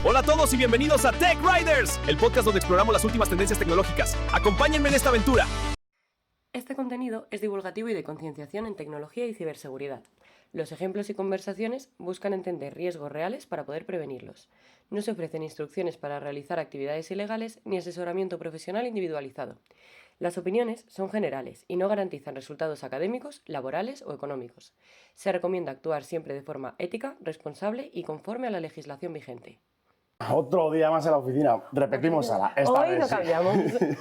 Hola a todos y bienvenidos a Tech Riders, el podcast donde exploramos las últimas tendencias tecnológicas. Acompáñenme en esta aventura. Este contenido es divulgativo y de concienciación en tecnología y ciberseguridad. Los ejemplos y conversaciones buscan entender riesgos reales para poder prevenirlos. No se ofrecen instrucciones para realizar actividades ilegales ni asesoramiento profesional individualizado. Las opiniones son generales y no garantizan resultados académicos, laborales o económicos. Se recomienda actuar siempre de forma ética, responsable y conforme a la legislación vigente. Otro día más en la oficina. Repetimos sala. Hoy no cambiamos.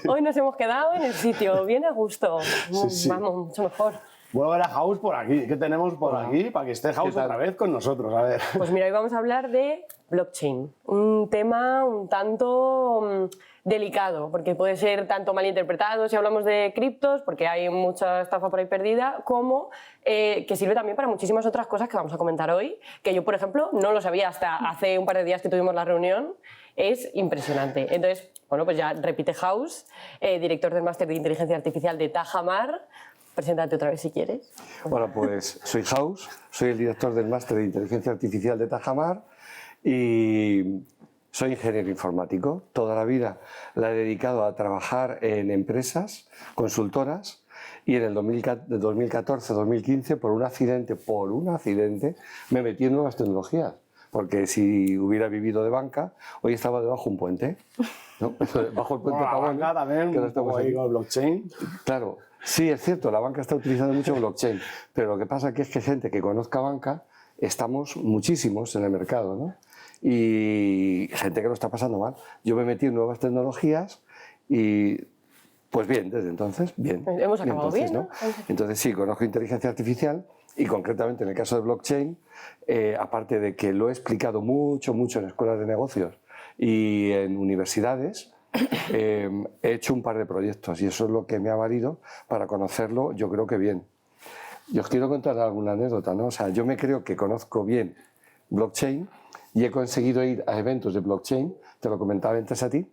Hoy nos hemos quedado en el sitio, bien a gusto. Sí. Vamos, mucho mejor. Vuelvo a ver a House por aquí. ¿Qué tenemos por aquí? Para que esté House otra vez con nosotros. A ver. Pues mira, hoy vamos a hablar de blockchain. Un tema un tanto delicado, porque puede ser tanto malinterpretado si hablamos de criptos, porque hay mucha estafa por ahí perdida, como que sirve también para muchísimas otras cosas que vamos a comentar hoy, que yo, por ejemplo, no lo sabía hasta hace un par de días que tuvimos la reunión. Es impresionante. Entonces, bueno, pues ya repite House, director del Máster de Inteligencia Artificial de Tajamar. Preséntate otra vez si quieres. Bueno, pues soy House, soy el director del Máster de Inteligencia Artificial de Tajamar y soy ingeniero informático. Toda la vida la he dedicado a trabajar en empresas consultoras y en el 2014-2015 por un accidente me metí en nuevas tecnologías. Porque si hubiera vivido de banca, hoy estaba debajo de un puente, ¿no? Bajo el puente Pavón, banca también, que no un estamos poco ahí aquí. con el blockchain. Claro, sí, es cierto, la banca está utilizando mucho blockchain, pero lo que pasa es que gente que conozca banca, estamos muchísimos en el mercado, ¿no? Y gente que lo está pasando mal. Yo me metí en nuevas tecnologías y, pues bien, desde entonces, bien. Hemos acabado entonces, bien, ¿no? Entonces sí, conozco inteligencia artificial y concretamente en el caso de blockchain, aparte de que lo he explicado mucho en escuelas de negocios y en universidades, he hecho un par de proyectos y eso es lo que me ha valido para conocerlo, yo creo que bien. Yo os quiero contar alguna anécdota, ¿no? O sea, yo me creo que conozco bien blockchain y he conseguido ir a eventos de blockchain, te lo comentaba antes a ti,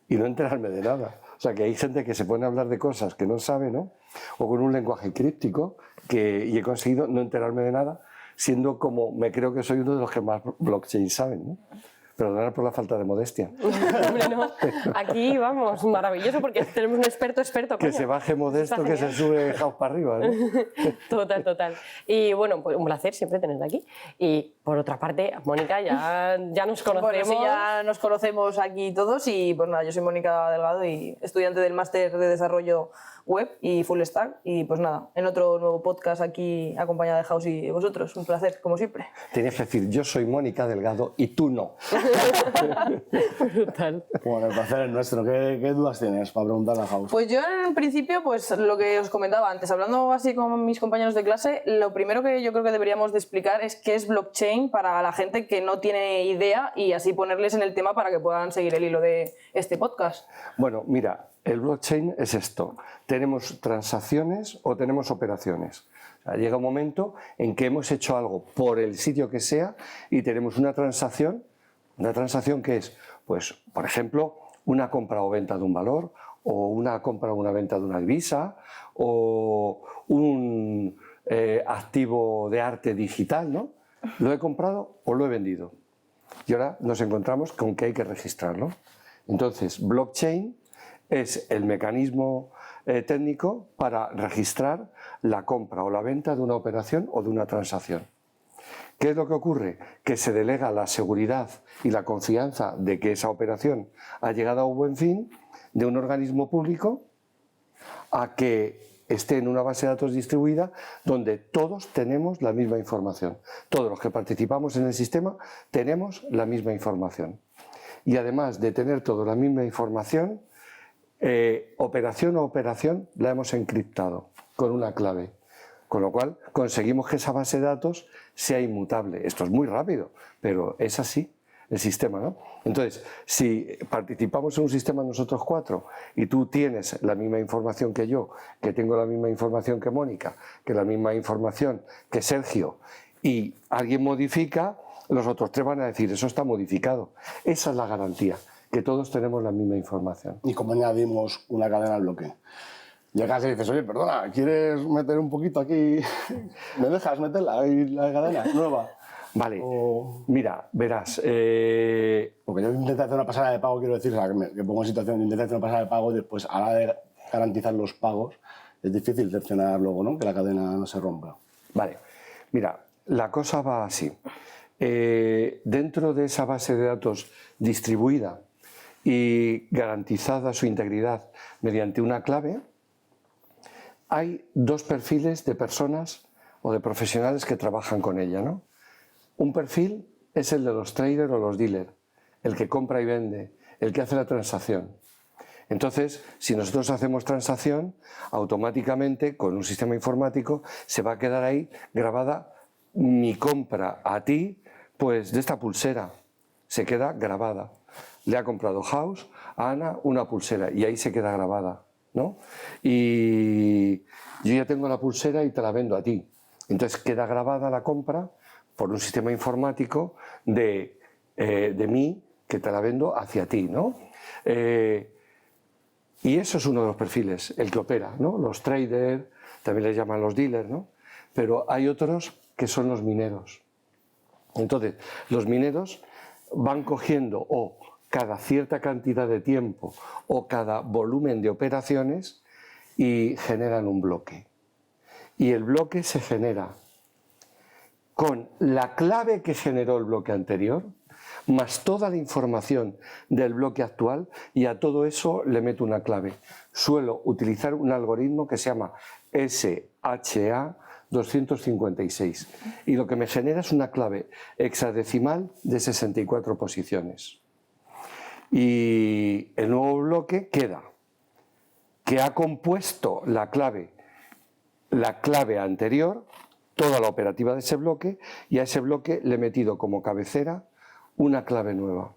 y no enterarme de nada. O sea, que hay gente que se pone a hablar de cosas que no sabe, ¿no? O con un lenguaje críptico, y he conseguido no enterarme de nada, siendo como, me creo que soy uno de los que más blockchain saben, ¿no? Perdonad por la falta de modestia. Hombre, no. Aquí vamos, maravilloso, porque tenemos un experto. Que Coño. se baje modesto, que se sube House para arriba, ¿no? Total. Y bueno, pues un placer siempre tenerte aquí. Y por otra parte, Mónica, ya nos conocemos. Bueno, sí, ya nos conocemos aquí todos y pues nada, yo soy Mónica Delgado y estudiante del Máster de Desarrollo Web y Full Stack y pues nada, en otro nuevo podcast aquí acompañada de House y vosotros. Un placer, como siempre. Tenías que decir, yo soy Mónica Delgado y tú no. Brutal. Bueno, el placer es nuestro. ¿Qué dudas tienes para preguntarle a House? Pues yo en principio, pues lo que os comentaba antes, hablando así con mis compañeros de clase, lo primero que yo creo que deberíamos de explicar es qué es blockchain para la gente que no tiene idea y así ponerles en el tema para que puedan seguir el hilo de este podcast. Bueno, mira, el blockchain es esto. Tenemos transacciones o tenemos operaciones. O sea, llega un momento en que hemos hecho algo por el sitio que sea y tenemos una transacción. Una transacción que es, pues, por ejemplo, una compra o venta de un valor, o una compra o una venta de una divisa, o un activo de arte digital, ¿no? Lo he comprado o lo he vendido. Y ahora nos encontramos con que hay que registrarlo. Entonces, blockchain es el mecanismo técnico para registrar la compra o la venta de una operación o de una transacción. ¿Qué es lo que ocurre? Que se delega la seguridad y la confianza de que esa operación ha llegado a un buen fin de un organismo público a que esté en una base de datos distribuida donde todos tenemos la misma información. Todos los que participamos en el sistema tenemos la misma información. Y además de tener toda la misma información, operación a operación la hemos encriptado con una clave. Con lo cual conseguimos que esa base de datos sea inmutable. Esto es muy rápido, pero es así el sistema, ¿no? Entonces, si participamos en un sistema nosotros cuatro y tú tienes la misma información que yo, que tengo la misma información que Mónica, que la misma información que Sergio, y alguien modifica, los otros tres van a decir, eso está modificado. Esa es la garantía, que todos tenemos la misma información. ¿Y cómo añadimos una cadena al bloque? Llegas y dices, oye, perdona, ¿quieres meter un poquito aquí? ¿Me dejas meterla ahí la cadena nueva? Vale, O- mira, verás, Porque yo intenté hacer una pasada de pago, quiero decir, o sea, que pongo en situación de intentar hacer una pasada de pago y después a la hora de garantizar los pagos es difícil cercionar luego, ¿no? Que la cadena no se rompa. vale, mira, la cosa va así. Dentro de esa base de datos distribuida y garantizada su integridad mediante una clave, hay dos perfiles de personas o de profesionales que trabajan con ella, ¿no? Un perfil es el de los traders o los dealers, el que compra y vende, el que hace la transacción. Entonces, si nosotros hacemos transacción, automáticamente con un sistema informático se va a quedar ahí grabada mi compra a ti, pues de esta pulsera, se queda grabada. Le ha comprado House a Ana una pulsera y ahí se queda grabada, ¿no? Y yo ya tengo la pulsera y te la vendo a ti. Entonces queda grabada la compra por un sistema informático de mí que te la vendo hacia ti, ¿no? Y eso es uno de los perfiles, el que opera, ¿no? Los traders, también les llaman los dealers, ¿no? Pero hay otros que son los mineros. Entonces, los mineros van cogiendo o cada cierta cantidad de tiempo o cada volumen de operaciones y generan un bloque. Y el bloque se genera con la clave que generó el bloque anterior, más toda la información del bloque actual, y a todo eso le meto una clave. Suelo utilizar un algoritmo que se llama SHA-256 y lo que me genera es una clave hexadecimal de 64 posiciones. Y el nuevo bloque queda que ha compuesto la clave anterior, toda la operativa de ese bloque, y a ese bloque le he metido como cabecera una clave nueva.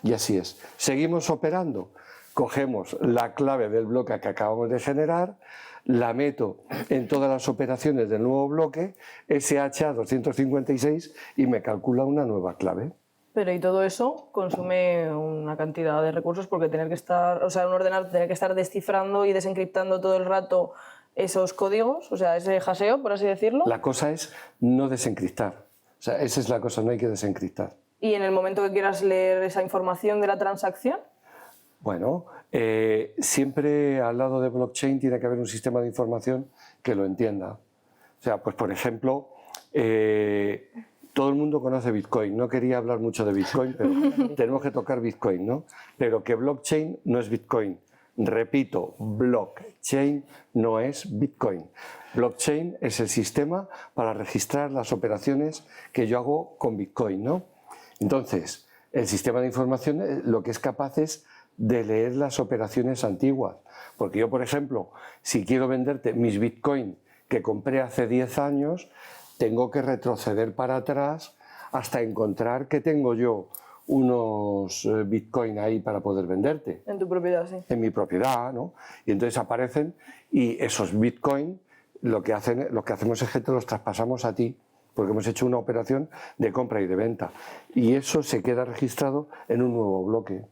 Y así es. Seguimos operando. Cogemos la clave del bloque que acabamos de generar, la meto en todas las operaciones del nuevo bloque, SHA-256, y me calcula una nueva clave. Pero y todo eso consume una cantidad de recursos porque tener que estar, o sea, un ordenador tener que estar descifrando y desencriptando todo el rato esos códigos, o sea, ese haseo, por así decirlo. La cosa es no desencriptar. O sea, esa es la cosa, no hay que desencriptar. Y en el momento que quieras leer esa información de la transacción. Bueno, siempre al lado de blockchain tiene que haber un sistema de información que lo entienda. O sea, pues por ejemplo, todo el mundo conoce Bitcoin. No quería hablar mucho de Bitcoin, pero tenemos que tocar Bitcoin, ¿no? Pero que blockchain no es Bitcoin. Repito, blockchain no es Bitcoin. Blockchain es el sistema para registrar las operaciones que yo hago con Bitcoin, ¿no? Entonces, el sistema de información lo que es capaz es de leer las operaciones antiguas. Porque yo, por ejemplo, si quiero venderte mis Bitcoin que compré hace 10 años, tengo que retroceder para atrás hasta encontrar que tengo yo unos Bitcoin ahí para poder venderte. En tu propiedad, sí. En mi propiedad, ¿no? Y entonces aparecen y esos Bitcoin lo que hacemos es que te los traspasamos a ti, porque hemos hecho una operación de compra y de venta. Y eso se queda registrado en un nuevo bloque.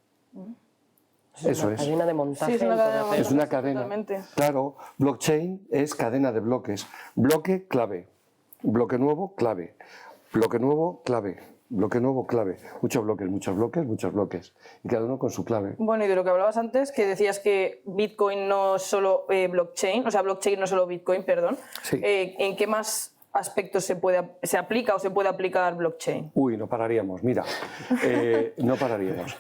Eso es. Cadena de montaje. Sí, es una cadena de entonces. montaje. Es una cadena. Totalmente. Claro, blockchain es cadena de bloques. Bloque, clave. Bloque nuevo, clave. Bloque nuevo, clave. Bloque nuevo, clave. Muchos bloques, muchos bloques, muchos bloques. Y cada uno con su clave. Bueno, y de lo que hablabas antes, que decías que Bitcoin no es solo blockchain, o sea, blockchain no es solo Bitcoin, perdón. Sí. ¿En qué más aspectos se aplica o se puede aplicar blockchain? Uy, no pararíamos, mira. No pararíamos.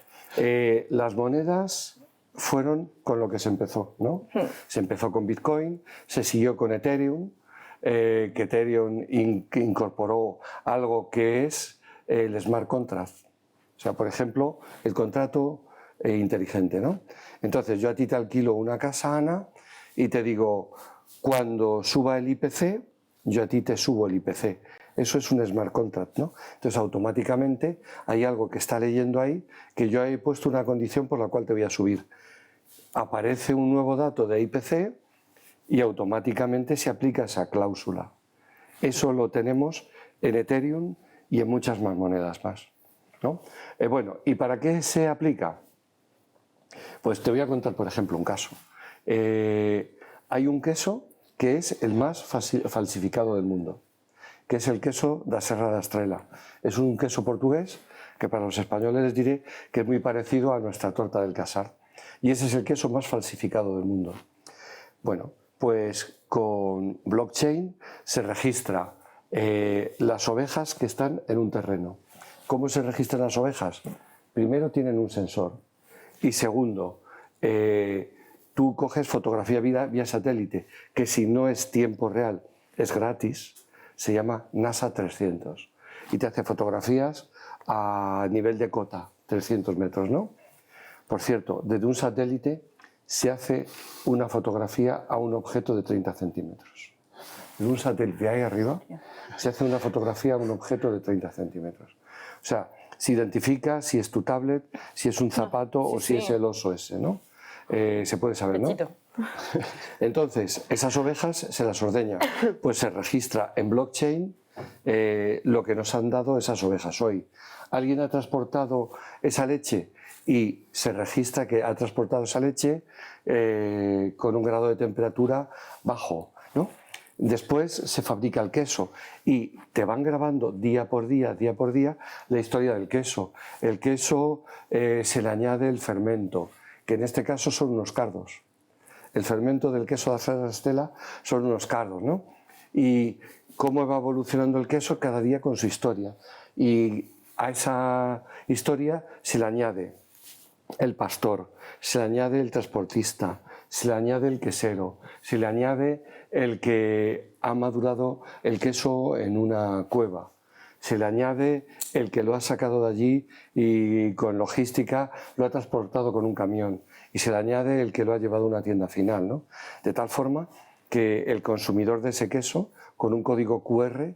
Las monedas fueron con lo que se empezó, ¿no? Se empezó con Bitcoin, se siguió con Ethereum, que Ethereum incorporó algo que es el smart contract. O sea, por ejemplo, el contrato inteligente, ¿no? Entonces, yo a ti te alquilo una casa, Ana, y te digo, cuando suba el IPC, yo a ti te subo el IPC. Eso es un smart contract, ¿no? Entonces, automáticamente hay algo que está leyendo ahí que yo he puesto una condición por la cual te voy a subir. Aparece un nuevo dato de IPC y automáticamente se aplica esa cláusula. Eso lo tenemos en Ethereum y en muchas más monedas más, ¿no? Bueno, ¿y para qué se aplica? Pues te voy a contar, por ejemplo, un caso. Hay un queso que es el más falsificado del mundo, que es el queso da Serra da Estrela. Es un queso portugués que para los españoles les diré que es muy parecido a nuestra torta del casar. Y ese es el queso más falsificado del mundo. Bueno, pues con blockchain se registra las ovejas que están en un terreno. ¿Cómo se registran las ovejas? Primero tienen un sensor y segundo, tú coges fotografía vía satélite, que si no es tiempo real, es gratis, se llama NASA 300 y te hace fotografías a nivel de cota, 300 metros, ¿no? Por cierto, desde un satélite se hace una fotografía a un objeto de 30 centímetros. Desde un satélite ahí arriba se hace una fotografía a un objeto de 30 centímetros. O sea, se identifica si es tu tablet, si es un zapato o si es el oso ese, ¿no? Se puede saber, ¿no? Entonces, esas ovejas se las ordeña, pues se registra en blockchain lo que nos han dado esas ovejas hoy. Alguien ha transportado esa leche y se registra que ha transportado esa leche con un grado de temperatura bajo, ¿no? Después se fabrica el queso y te van grabando día por día la historia del queso. El queso se le añade el fermento, que en este caso son unos cardos. El fermento del queso de Serra da Estrela son unos cardos, ¿no? Y cómo va evolucionando el queso cada día con su historia. Y a esa historia se le añade el pastor, se le añade el transportista, se le añade el quesero, se le añade el que ha madurado el queso en una cueva, se le añade el que lo ha sacado de allí y con logística lo ha transportado con un camión, y se le añade el que lo ha llevado a una tienda final, ¿no? De tal forma que el consumidor de ese queso, con un código QR,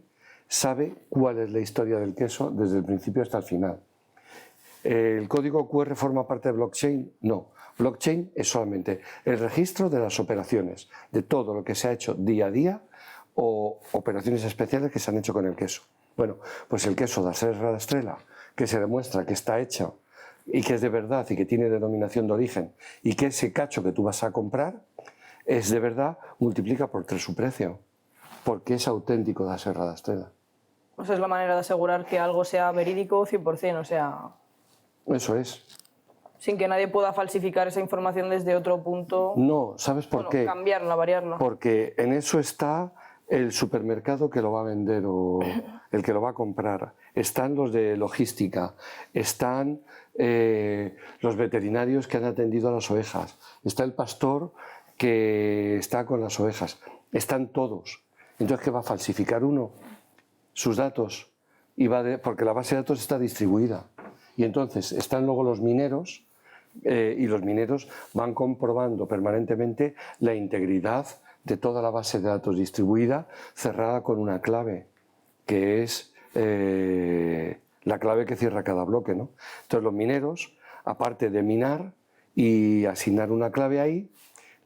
sabe cuál es la historia del queso desde el principio hasta el final. ¿El código QR forma parte de blockchain? No. Blockchain es solamente el registro de las operaciones, de todo lo que se ha hecho día a día o operaciones especiales que se han hecho con el queso. Bueno, pues el queso da Serra da Estrela, que se demuestra que está hecho y que es de verdad y que tiene denominación de origen y que ese cacho que tú vas a comprar es de verdad, multiplica por 3 su precio, porque es auténtico da Serra da Estrela. O sea, es la manera de asegurar que algo sea verídico 100%, o sea... Eso es. Sin que nadie pueda falsificar esa información desde otro punto. No, ¿sabes por qué? Cambiarla, variarla. Porque en eso está el supermercado que lo va a vender o el que lo va a comprar. Están los de logística, están los veterinarios que han atendido a las ovejas, está el pastor que está con las ovejas, están todos. Entonces, ¿qué va a falsificar uno? Sus datos, porque la base de datos está distribuida. Y entonces están luego los mineros y los mineros van comprobando permanentemente la integridad de toda la base de datos distribuida, cerrada con una clave, que es la clave que cierra cada bloque, ¿no? Entonces los mineros, aparte de minar y asignar una clave ahí,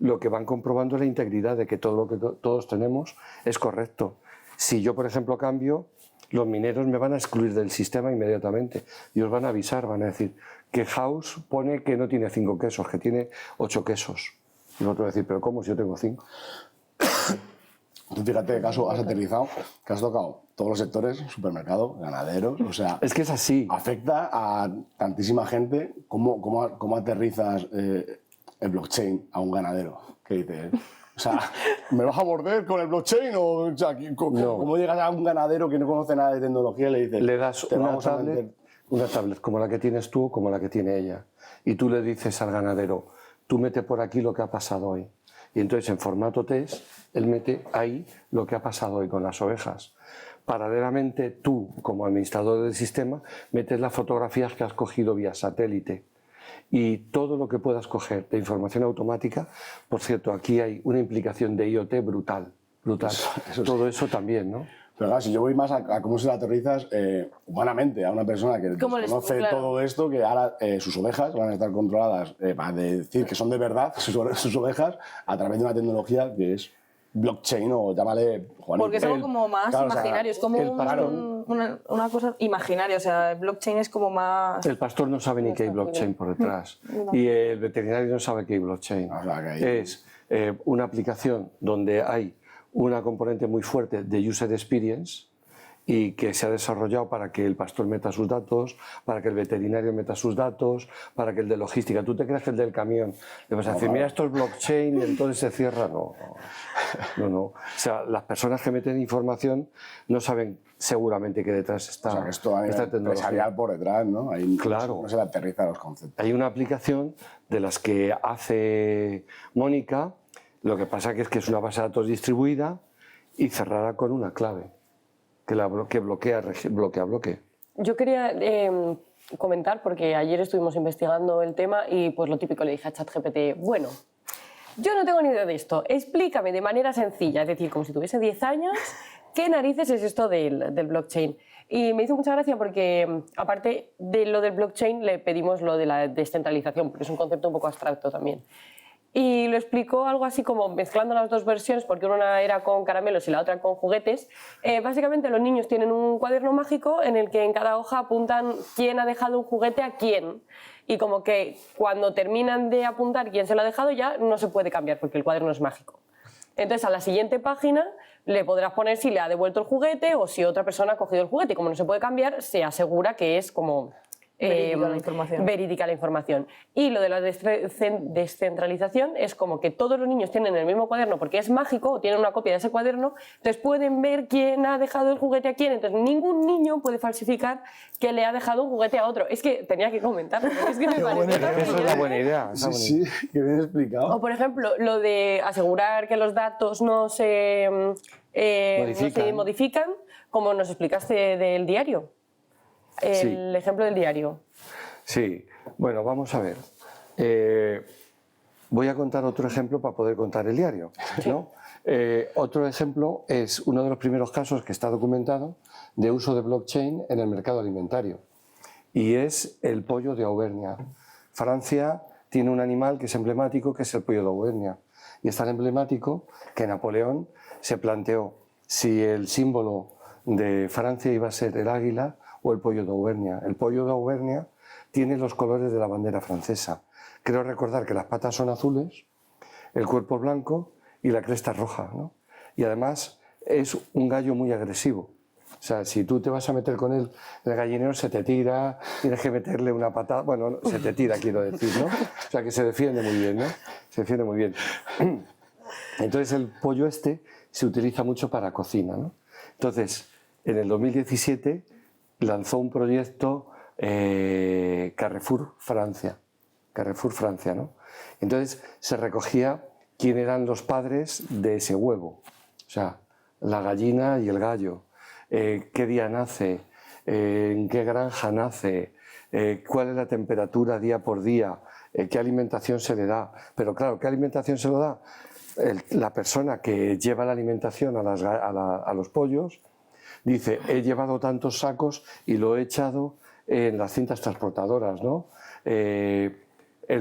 lo que van comprobando es la integridad de que todo lo que todos tenemos es correcto. Si yo, por ejemplo, cambio, los mineros me van a excluir del sistema inmediatamente y os van a avisar, van a decir que House pone que no tiene 5 quesos, que tiene 8 quesos. Y vosotros decir, pero ¿cómo si yo tengo 5? Tú fíjate qué caso has aterrizado, que has tocado todos los sectores, supermercados, ganaderos, o sea... Es que es así. Afecta a tantísima gente. ¿Cómo aterrizas el blockchain a un ganadero? ¿Qué dices? O sea, ¿me vas a morder con el blockchain? O sea, ¿cómo llegas a un ganadero que no conoce nada de tecnología y le dices... Le das una tablet como la que tienes tú o como la que tiene ella. Y tú le dices al ganadero, tú mete por aquí lo que ha pasado hoy. Y entonces en formato test, él mete ahí lo que ha pasado hoy con las ovejas. Paralelamente, tú, como administrador del sistema, metes las fotografías que has cogido vía satélite. Y todo lo que puedas coger de información automática, por cierto, aquí hay una implicación de IoT brutal. Eso todo eso también, ¿no? Pero claro, si yo voy más a cómo se lo aterrizas humanamente a una persona que conoce todo esto, que ahora sus ovejas van a estar controladas, para decir que son de verdad sus ovejas, a través de una tecnología que es blockchain o llámale... Juanito. Porque es algo como más imaginario, es como una cosa imaginaria, o sea, el blockchain es como más... El pastor no sabe ni que hay blockchain por detrás y el veterinario no sabe que hay blockchain. O sea, Es una aplicación donde hay una componente muy fuerte de user experience y que se ha desarrollado para que el pastor meta sus datos, para que el veterinario meta sus datos, para que el de logística. ¿Tú te crees que el del camión le vas a decir, mira, esto es blockchain y entonces se cierra? No. O sea, las personas que meten información no saben seguramente que detrás está, O sea, que esto a nivel empresarial por detrás, ¿no? Ahí claro. No se le aterriza los conceptos. Hay una aplicación de las que hace Mónica, lo que pasa que es una base de datos distribuida y cerrada con una clave. Que bloquea bloque. Yo quería comentar, porque ayer estuvimos investigando el tema y pues lo típico, le dije a ChatGPT, bueno, yo no tengo ni idea de esto, explícame de manera sencilla, es decir, como si tuviese 10 años, ¿qué narices es esto del blockchain? Y me hizo mucha gracia porque, aparte de lo del blockchain, le pedimos lo de la descentralización, porque es un concepto un poco abstracto también. Y lo explicó algo así como mezclando las dos versiones, porque una era con caramelos y la otra con juguetes. Básicamente los niños tienen un cuaderno mágico en el que en cada hoja apuntan quién ha dejado un juguete a quién. Y como que cuando terminan de apuntar quién se lo ha dejado ya no se puede cambiar porque el cuaderno es mágico. Entonces a la siguiente página le podrás poner si le ha devuelto el juguete o si otra persona ha cogido el juguete. Y como no se puede cambiar, se asegura que es como... verídica la información. Y lo de la descentralización es como que todos los niños tienen el mismo cuaderno porque es mágico o tienen una copia de ese cuaderno, entonces pueden ver quién ha dejado el juguete a quién, entonces ningún niño puede falsificar que le ha dejado un juguete a otro. Es que tenía que comentarlo, porque es que me parece... Eso es una buena idea. Sí, que bien explicado. O por ejemplo, lo de asegurar que los datos no se modifican, como nos explicaste del diario. El ejemplo del diario. Sí, bueno, vamos a ver. Voy a contar otro ejemplo para poder contar el diario, ¿no? Otro ejemplo es uno de los primeros casos que está documentado de uso de blockchain en el mercado alimentario y es el pollo de Auvernia. Francia tiene un animal que es emblemático, que es el pollo de Auvernia, y es tan emblemático que Napoleón se planteó si el símbolo de Francia iba a ser el águila o el pollo de Auvernia. El pollo de Auvernia tiene los colores de la bandera francesa. Creo recordar que las patas son azules, el cuerpo es blanco y la cresta es roja, ¿no? Y además es un gallo muy agresivo. O sea, si tú te vas a meter con él, el gallinero se te tira, tienes que meterle una patada, bueno, se te tira, quiero decir, ¿no? O sea, que se defiende muy bien, ¿no? Se defiende muy bien. Entonces el pollo este se utiliza mucho para cocina, ¿no? Entonces, en el 2017 lanzó un proyecto Carrefour Francia, ¿no? Entonces se recogía quién eran los padres de ese huevo, o sea, la gallina y el gallo, qué día nace, en qué granja nace, cuál es la temperatura día por día, qué alimentación se le da. Pero claro, ¿qué alimentación se lo da? La persona que lleva la alimentación a los pollos dice, he llevado tantos sacos y lo he echado en las cintas transportadoras, ¿no? El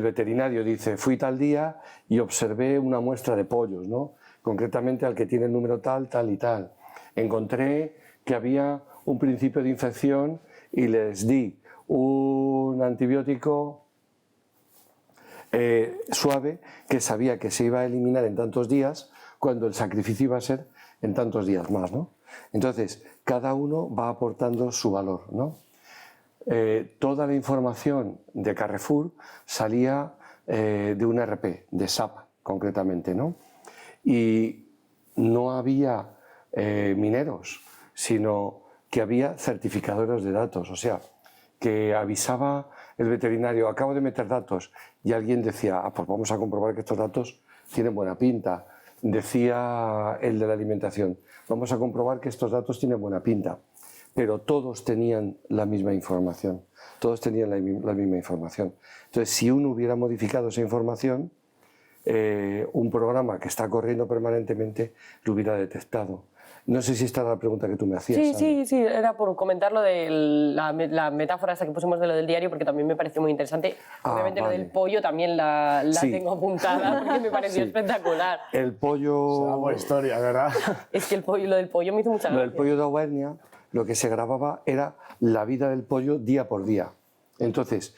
veterinario dice, fui tal día y observé una muestra de pollos, ¿no? Concretamente al que tiene el número tal, tal y tal. Encontré que había un principio de infección y les di un antibiótico suave que sabía que se iba a eliminar en tantos días cuando el sacrificio iba a ser en tantos días más, ¿no? Entonces, cada uno va aportando su valor, ¿no? Toda la información de Carrefour salía de un ERP, de SAP concretamente, ¿no? Y no había mineros, sino que había certificadores de datos, o sea, que avisaba el veterinario, acabo de meter datos, y alguien decía, pues vamos a comprobar que estos datos tienen buena pinta. Decía el de la alimentación, vamos a comprobar que estos datos tienen buena pinta. Pero todos tenían la misma información, todos tenían la misma información. Entonces, si uno hubiera modificado esa información, un programa que está corriendo permanentemente lo hubiera detectado. No sé si esta era la pregunta que tú me hacías. Sí, era por comentar lo de la metáfora esa que pusimos de lo del diario, porque también me pareció muy interesante. Obviamente vale. Lo del pollo también la tengo apuntada porque me pareció espectacular. El pollo... Es una buena historia, ¿verdad? Es que lo del pollo me hizo mucha gracia. Lo del pollo de Auvernia, lo que se grababa era la vida del pollo día por día. Entonces,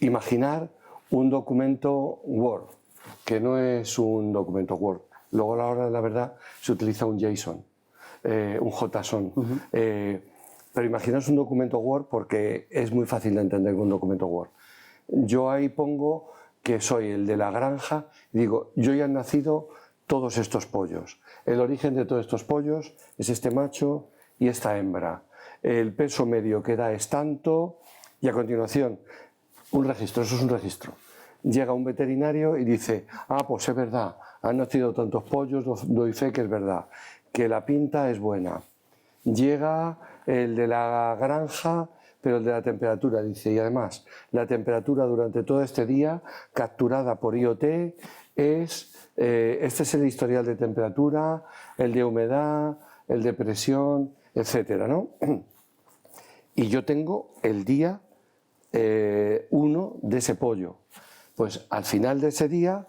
imaginar un documento Word, que no es un documento Word. Luego a la hora de la verdad se utiliza un JSON. un JSON. Pero imaginaos un documento Word porque es muy fácil de entender con un documento Word. Yo ahí pongo que soy el de la granja y digo, yo ya han nacido todos estos pollos. El origen de todos estos pollos es este macho y esta hembra. El peso medio que da es tanto y a continuación un registro, eso es un registro. Llega un veterinario y dice, ah, pues es verdad, han nacido tantos pollos, doy fe que es verdad, que la pinta es buena. Llega el de la granja, pero el de la temperatura, dice, y además la temperatura durante todo este día capturada por IoT es, este es el historial de temperatura, el de humedad, el de presión, etcétera, ¿no? Y yo tengo el día 1 de ese pollo. Pues al final de ese día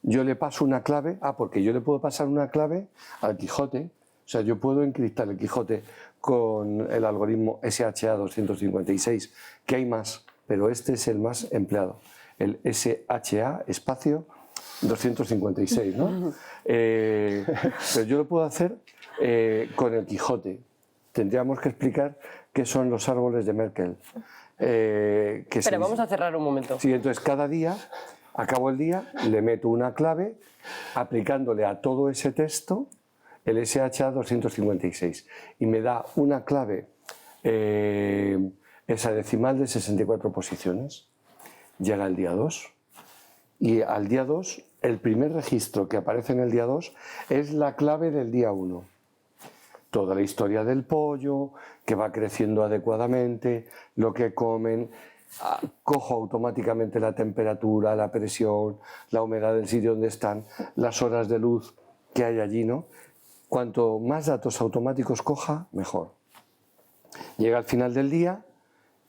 yo le paso una clave, porque yo le puedo pasar una clave al Quijote, o sea, yo puedo encriptar el Quijote con el algoritmo SHA-256, que hay más, pero este es el más empleado, el SHA espacio 256, ¿no? Pero yo lo puedo hacer con el Quijote. Tendríamos que explicar qué son los árboles de Merkel. Pero vamos a cerrar un momento. Sí, entonces cada día, acabo el día, le meto una clave aplicándole a todo ese texto el SHA-256 y me da una clave hexadecimal de 64 posiciones. Llega el día 2 y al día 2 el primer registro que aparece en el día 2 es la clave del día 1. Toda la historia del pollo, que va creciendo adecuadamente, lo que comen, cojo automáticamente la temperatura, la presión, la humedad del sitio donde están, las horas de luz que hay allí, ¿no? Cuanto más datos automáticos coja, mejor. Llega al final del día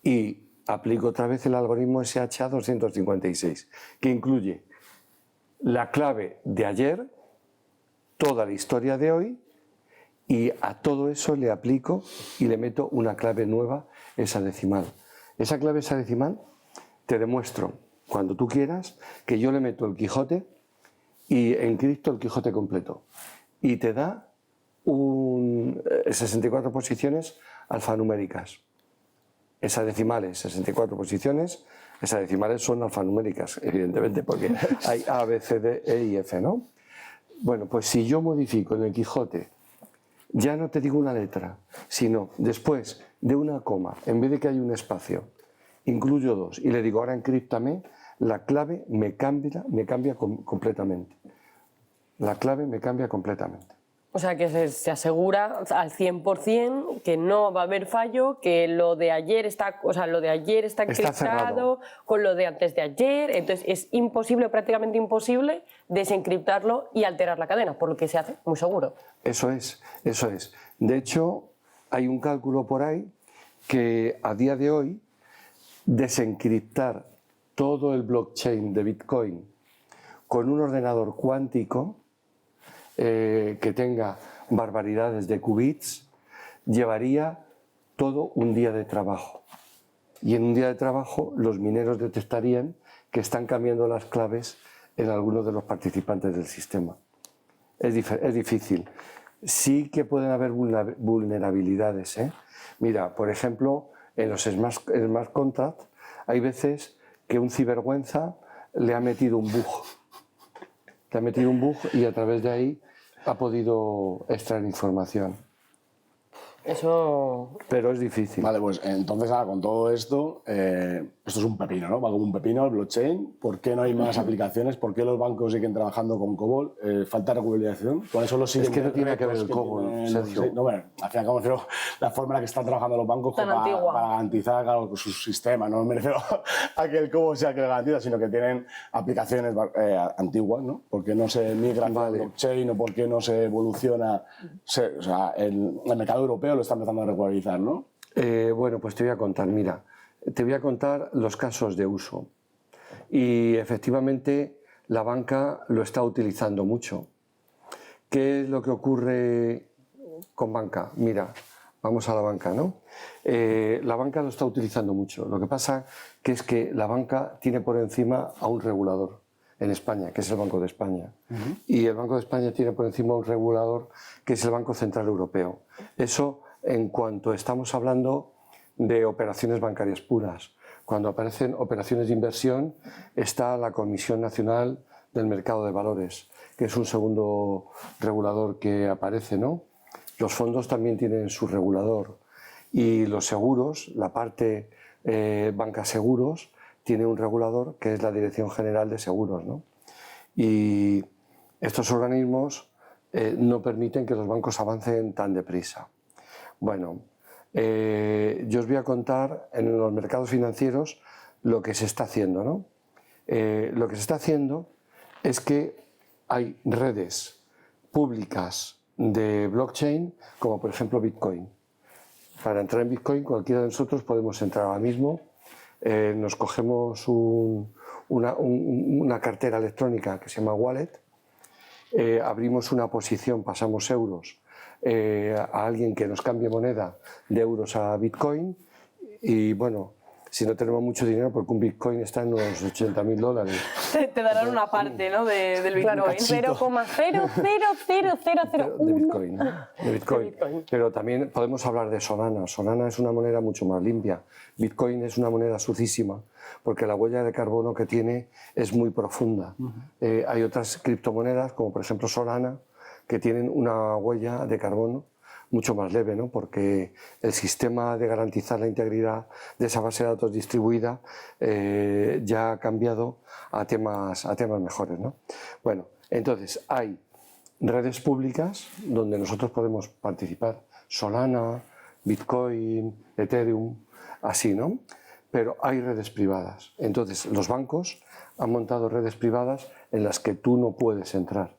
y aplico otra vez el algoritmo SHA-256, que incluye la clave de ayer, toda la historia de hoy, y a todo eso le aplico y le meto una clave nueva hexadecimal. Esa clave hexadecimal te demuestro, cuando tú quieras, que yo le meto el Quijote y encripto el Quijote completo. Y te da 64 posiciones alfanuméricas. Hexadecimales, 64 posiciones. Hexadecimales son alfanuméricas, evidentemente, porque hay A, B, C, D, E y F, ¿no? Bueno, pues si yo modifico en el Quijote, ya no te digo una letra, sino después de una coma, en vez de que haya un espacio, incluyo 2 y le digo ahora encríptame, la clave me cambia completamente. La clave me cambia completamente. O sea, que se asegura al 100% que no va a haber fallo, que lo de ayer está, encriptado con lo de antes de ayer, entonces es imposible, prácticamente imposible, desencriptarlo y alterar la cadena, por lo que se hace muy seguro. Eso es, eso es. De hecho, hay un cálculo por ahí que a día de hoy desencriptar todo el blockchain de Bitcoin con un ordenador cuántico que tenga barbaridades de qubits, llevaría todo un día de trabajo. Y en un día de trabajo los mineros detectarían que están cambiando las claves en algunos de los participantes del sistema. Es difícil. Sí que pueden haber vulnerabilidades, ¿eh? Mira, por ejemplo, en los smart contracts hay veces que un cibergüenza le ha metido un bug. Le ha metido un bug y a través de ahí ha podido extraer información. Eso... Pero es difícil. Vale, pues entonces ahora con todo esto, esto es un pepino, ¿no? Va como un pepino el blockchain. ¿Por qué no hay más aplicaciones? ¿Por qué los bancos siguen trabajando con COBOL? ¿Falta regularización? ¿Cuáles son los Es que no tiene que ver el COBOL, Sergio. No, bueno, al fin y al cabo me refiero la forma en la que están trabajando los bancos para garantizar, claro, sus sistemas. No me refiero a que el COBOL sea el que lo garantiza, sino que tienen aplicaciones antiguas, ¿no? ¿Por qué no se migran al blockchain o por qué no se evoluciona? O sea, el mercado europeo lo está empezando a regularizar, ¿no? Bueno, pues te voy a contar, mira, te voy a contar los casos de uso. Y efectivamente la banca lo está utilizando mucho. ¿Qué es lo que ocurre con banca? Mira, vamos a la banca, ¿no? La banca lo está utilizando mucho. Lo que pasa que es que la banca tiene por encima a un regulador, en España, que es el Banco de España. Y el Banco de España tiene por encima un regulador que es el Banco Central Europeo. Eso en cuanto estamos hablando de operaciones bancarias puras. Cuando aparecen operaciones de inversión está la Comisión Nacional del Mercado de Valores, que es un segundo regulador que aparece, ¿no? Los fondos también tienen su regulador y los seguros, la parte banca seguros, tiene un regulador que es la Dirección General de Seguros, ¿no? Y estos organismos no permiten que los bancos avancen tan deprisa. Bueno, yo os voy a contar en los mercados financieros lo que se está haciendo, ¿no? Lo que se está haciendo es que hay redes públicas de blockchain, como por ejemplo Bitcoin. Para entrar en Bitcoin, cualquiera de nosotros podemos entrar ahora mismo. Nos cogemos una cartera electrónica que se llama Wallet, abrimos una posición, pasamos euros a alguien que nos cambie moneda de euros a Bitcoin y bueno, si no tenemos mucho dinero, porque un Bitcoin está en unos $80.000. Te darán una parte, ¿no? del Bitcoin. Claro, 0,00001 de Bitcoin, ¿no? De Bitcoin. Pero también podemos hablar de Solana. Solana es una moneda mucho más limpia. Bitcoin es una moneda sucísima, porque la huella de carbono que tiene es muy profunda. Hay otras criptomonedas, como por ejemplo Solana, que tienen una huella de carbono mucho más leve, ¿no? Porque el sistema de garantizar la integridad de esa base de datos distribuida ya ha cambiado a temas mejores, ¿no? Bueno, entonces hay redes públicas donde nosotros podemos participar, Solana, Bitcoin, Ethereum, así, ¿no? Pero hay redes privadas. Entonces los bancos han montado redes privadas en las que tú no puedes entrar.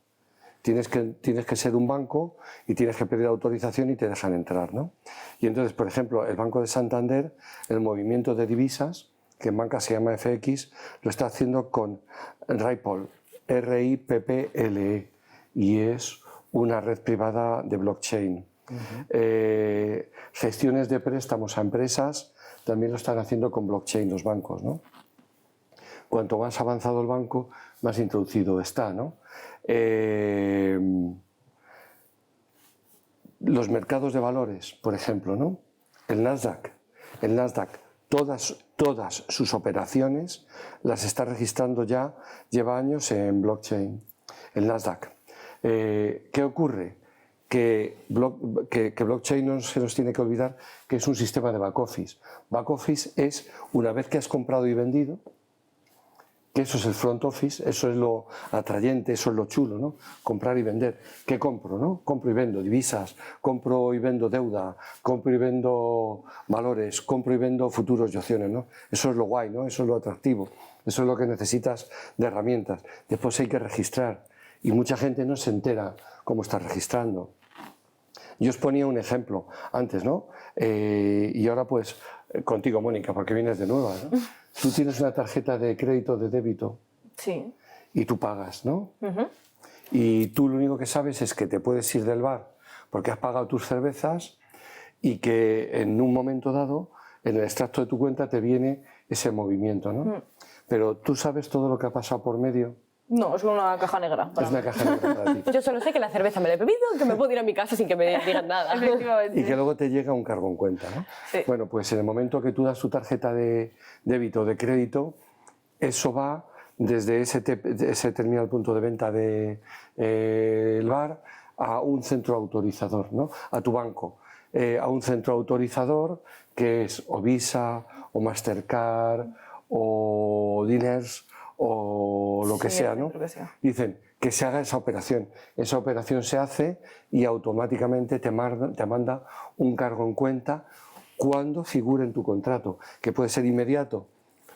Tienes que ser un banco y tienes que pedir autorización y te dejan entrar, ¿no? Y entonces, por ejemplo, el Banco de Santander, el movimiento de divisas, que en banca se llama FX, lo está haciendo con Ripple, RIPPLE, y es una red privada de blockchain. Gestiones de préstamos a empresas también lo están haciendo con blockchain los bancos, ¿no? Cuanto más avanzado el banco, más introducido está, ¿no? Los mercados de valores, por ejemplo, ¿no? El Nasdaq, todas sus operaciones las está registrando ya, lleva años en blockchain, el Nasdaq. ¿Qué ocurre? Que blockchain no se nos tiene que olvidar que es un sistema de back office. Back office es una vez que has comprado y vendido, que eso es el front office, eso es lo atrayente, eso es lo chulo, ¿no? Comprar y vender. ¿Qué compro, no? Compro y vendo divisas, compro y vendo deuda, compro y vendo valores, compro y vendo futuros y opciones, ¿no? Eso es lo guay, ¿no? Eso es lo atractivo, eso es lo que necesitas de herramientas. Después hay que registrar y mucha gente no se entera cómo está registrando. Yo os ponía un ejemplo antes, ¿no? Y ahora pues contigo, Mónica, porque vienes de nueva, ¿no? Tú tienes una tarjeta de crédito, de débito. Sí. Y tú pagas, ¿no? Y tú lo único que sabes es que te puedes ir del bar porque has pagado tus cervezas y que en un momento dado, en el extracto de tu cuenta te viene ese movimiento, ¿no? Pero tú sabes todo lo que ha pasado por medio. No, es una caja negra. Es una caja negra para ti. Yo solo sé que la cerveza me la he bebido, que me puedo ir a mi casa sin que me digan nada. Efectivamente. Y que luego te llega un cargo en cuenta, ¿no? Sí. Bueno, pues en el momento que tú das tu tarjeta de débito o de crédito, eso va desde ese terminal punto de venta del bar a un centro autorizador, ¿no? A tu banco, a un centro autorizador que es o Visa, o Mastercard, o Diners, o lo que sea, ¿no? Dicen que se haga esa operación se hace y automáticamente te manda un cargo en cuenta cuando figure en tu contrato, que puede ser inmediato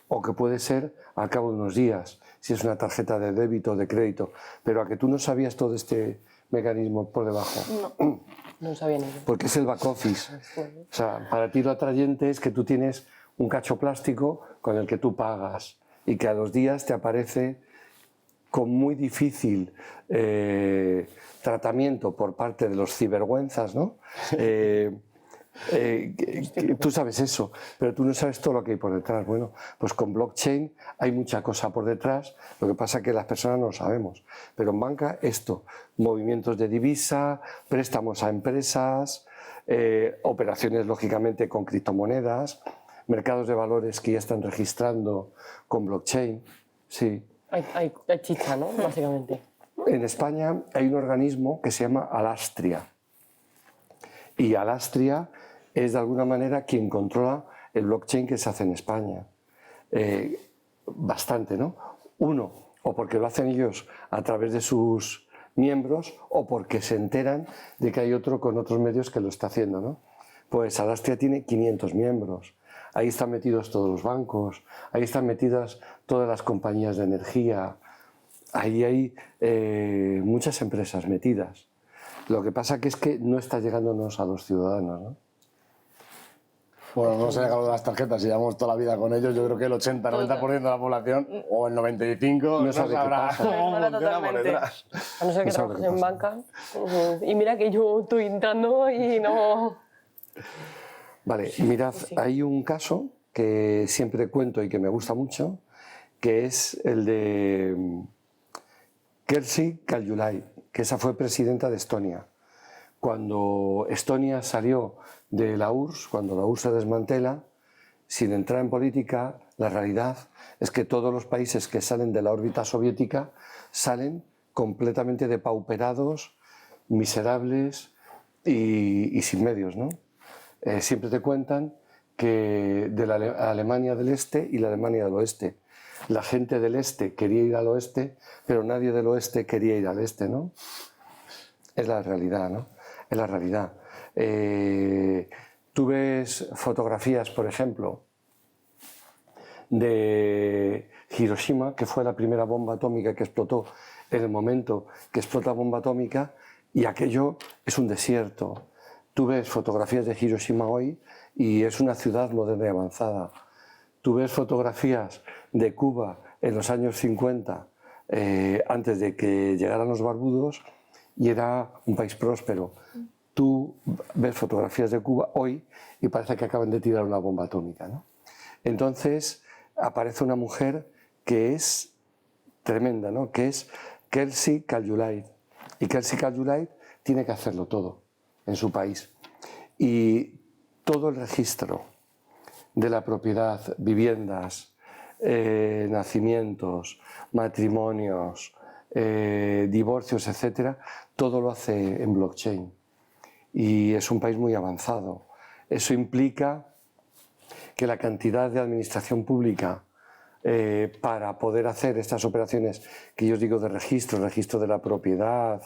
o que puede ser al cabo de unos días, si es una tarjeta de débito o de crédito, pero a que tú no sabías todo este mecanismo por debajo. No sabía ni yo. Porque es el back office. O sea, para ti lo atrayente es que tú tienes un cacho plástico con el que tú pagas y que a los días te aparece con muy difícil tratamiento por parte de los cibergüenzas, ¿no? Tú sabes eso, pero tú no sabes todo lo que hay por detrás. Bueno, pues con blockchain hay mucha cosa por detrás, lo que pasa es que las personas no lo sabemos. Pero en banca esto, movimientos de divisa, préstamos a empresas, operaciones lógicamente con criptomonedas, mercados de valores que ya están registrando con blockchain, sí. Hay chicha, ¿no? Básicamente. En España hay un organismo que se llama Alastria. Y Alastria es de alguna manera quien controla el blockchain que se hace en España. Bastante, ¿no? Uno, o porque lo hacen ellos a través de sus miembros, o porque se enteran de que hay otro con otros medios que lo está haciendo, ¿no? Pues Alastria tiene 500 miembros. Ahí están metidos todos los bancos, ahí están metidas todas las compañías de energía, ahí hay muchas empresas metidas. Lo que pasa que es que no está llegándonos a los ciudadanos, ¿no? Bueno, no se ha llegado de las tarjetas, si llevamos toda la vida con ellos, yo creo que el 80-90% de la población, o el 95%, no sabrá cómo funciona por detrás. A no ser que trabajes en banca. Y mira que yo estoy entrando y no... Vale, mirad, hay un caso que siempre cuento y que me gusta mucho, que es el de Kersti Kaljulaid, que esa fue presidenta de Estonia. Cuando Estonia salió de la URSS, cuando la URSS se desmantela, sin entrar en política, la realidad es que todos los países que salen de la órbita soviética salen completamente depauperados, miserables y sin medios, ¿no? Siempre te cuentan que de la Alemania del Este y la Alemania del Oeste. La gente del Este quería ir al Oeste, pero nadie del Oeste quería ir al Este, ¿no? Es la realidad, ¿no? Es la realidad. Tú ves fotografías, por ejemplo, de Hiroshima, que fue la primera bomba atómica que explotó en el momento que explota la bomba atómica, y aquello es un desierto. Tú ves fotografías de Hiroshima hoy y es una ciudad moderna y avanzada. Tú ves fotografías de Cuba en los años 50, antes de que llegaran los barbudos, y era un país próspero. Tú ves fotografías de Cuba hoy y parece que acaban de tirar una bomba atómica, ¿no? Entonces aparece una mujer que es tremenda, ¿no? Que es Kersti Kaljulaid. Y Kersti Kaljulaid tiene que hacerlo todo en su país. Y todo el registro de la propiedad, viviendas, nacimientos, matrimonios, divorcios, etcétera, todo lo hace en blockchain. Y es un país muy avanzado. Eso implica que la cantidad de administración pública para poder hacer estas operaciones que yo os digo de registro de la propiedad,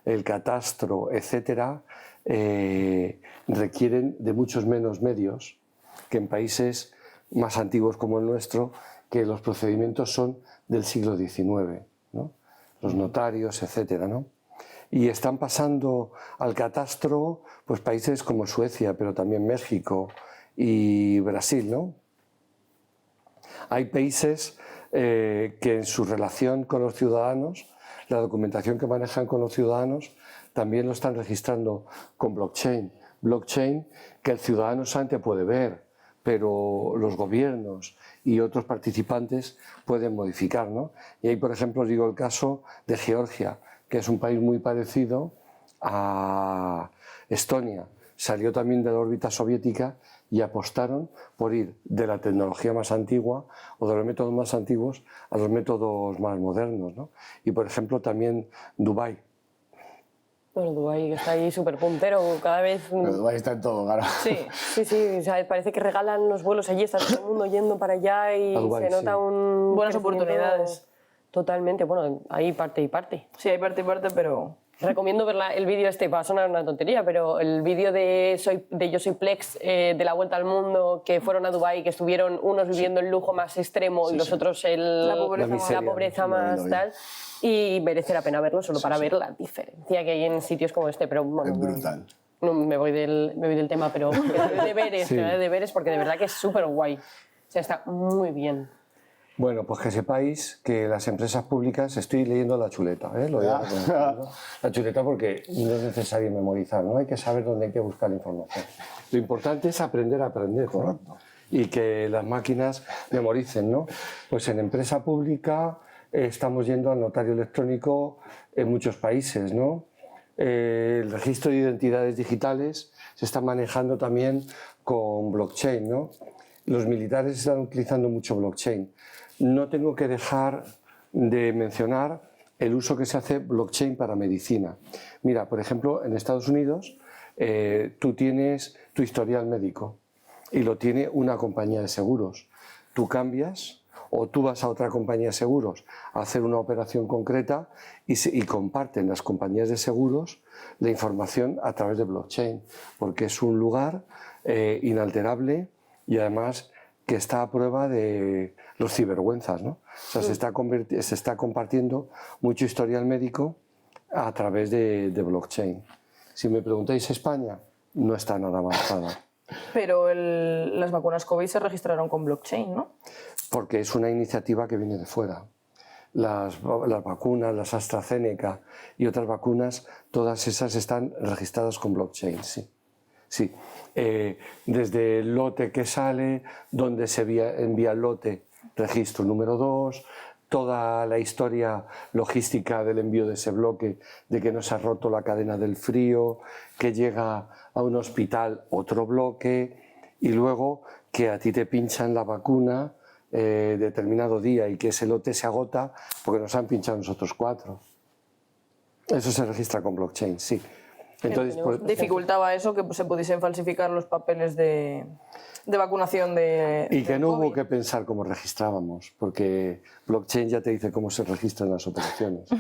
el catastro, etcétera, requieren de muchos menos medios que en países más antiguos como el nuestro, que los procedimientos son del siglo XIX, ¿no? Los notarios, etcétera, ¿no? Y están pasando al catastro pues, países como Suecia, pero también México y Brasil, ¿no? Hay países que en su relación con los ciudadanos, la documentación que manejan con los ciudadanos, también lo están registrando con blockchain. Blockchain que el ciudadano solamente puede ver, pero los gobiernos y otros participantes pueden modificar, ¿no? Y ahí, por ejemplo, os digo el caso de Georgia, que es un país muy parecido a Estonia. Salió también de la órbita soviética y apostaron por ir de la tecnología más antigua o de los métodos más antiguos a los métodos más modernos, ¿no? Y, por ejemplo, también Dubái. Bueno, Dubái está ahí súper puntero, cada vez... Pero Dubái está en todo, claro. Sí, o sea, parece que regalan los vuelos allí, está todo el mundo yendo para allá y Dubái, se nota sí. Buenas oportunidades. Totalmente, bueno, hay parte y parte. Sí, hay parte y parte, pero... Recomiendo ver el vídeo va a sonar una tontería, pero el vídeo de Yo Soy Plex, de la Vuelta al Mundo, que fueron a Dubái, que estuvieron unos viviendo el lujo más extremo y los otros la pobreza más tal, y merece la pena verlo solo para ver la diferencia que hay en sitios como este, pero bueno... Es brutal. No, me voy del tema, pero de deberes, porque de verdad que es súper guay. O sea, está muy bien. Bueno, pues que sepáis que las empresas públicas, estoy leyendo la chuleta, la chuleta porque no es necesario memorizar, ¿no? Hay que saber dónde hay que buscar la información. Lo importante es aprender a aprender, ¿no? Y que las máquinas memoricen, ¿no? Pues en empresa pública estamos yendo al notario electrónico en muchos países, ¿no? El registro de identidades digitales se está manejando también con blockchain, ¿no? Los militares están utilizando mucho blockchain. No tengo que dejar de mencionar el uso que se hace blockchain para medicina. Mira, por ejemplo, en Estados Unidos tú tienes tu historial médico y lo tiene una compañía de seguros. Tú cambias o tú vas a otra compañía de seguros a hacer una operación concreta y comparten las compañías de seguros la información a través de blockchain, porque es un lugar inalterable y además que está a prueba de los cibergüenzas, ¿no? O sea, se está compartiendo mucho historial médico a través de blockchain. Si me preguntáis España, no está nada avanzada. Pero las vacunas COVID se registraron con blockchain, ¿no? Porque es una iniciativa que viene de fuera. Las vacunas, las AstraZeneca y otras vacunas, todas esas están registradas con blockchain, sí. Sí, desde el lote que sale, donde se envía el lote, registro número 2, toda la historia logística del envío de ese bloque, de que no se ha roto la cadena del frío, que llega a un hospital otro bloque y luego que a ti te pinchan la vacuna determinado día y que ese lote se agota porque nos han pinchado nosotros 4. Eso se registra con blockchain, sí. Entonces, dificultaba eso que se pudiesen falsificar los papeles de vacunación de y que no COVID. hubo que pensar cómo registrábamos, porque blockchain ya te dice cómo se registran las operaciones.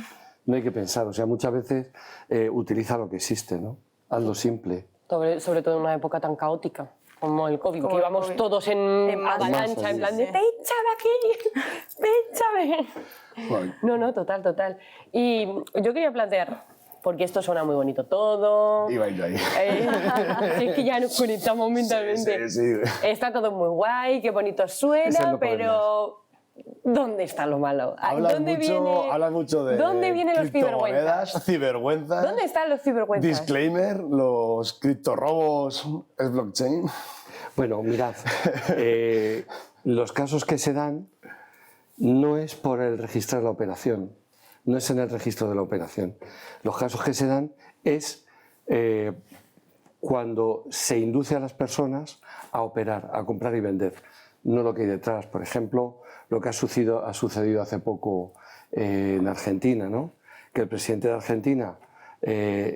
No hay que pensar, o sea, muchas veces utiliza lo que existe, ¿no? Hazlo simple. Sobre todo en una época tan caótica como el COVID, Como que el íbamos COVID. todos en avalancha, en plan de ¡pénchame aquí! ¡Pénchame! Bueno. No, total. Y yo quería plantear, porque esto suena muy bonito todo. Iba yo ahí. Es que ya nos conectamos mentalmente. Sí. Está todo muy guay, qué bonito Eso es suena, lo pero ¿dónde está lo malo? Hablas mucho de ¿Dónde vienen los cibergüenzas. ¿Dónde están los cibergüenzas? Disclaimer, los criptorrobos es blockchain. Bueno, mirad, los casos que se dan no es por el registrar la operación, no es en el registro de la operación. Los casos que se dan es cuando se induce a las personas a operar, a comprar y vender, no lo que hay detrás. Por ejemplo, lo que ha sucedido hace poco en Argentina, ¿no? Que el presidente de Argentina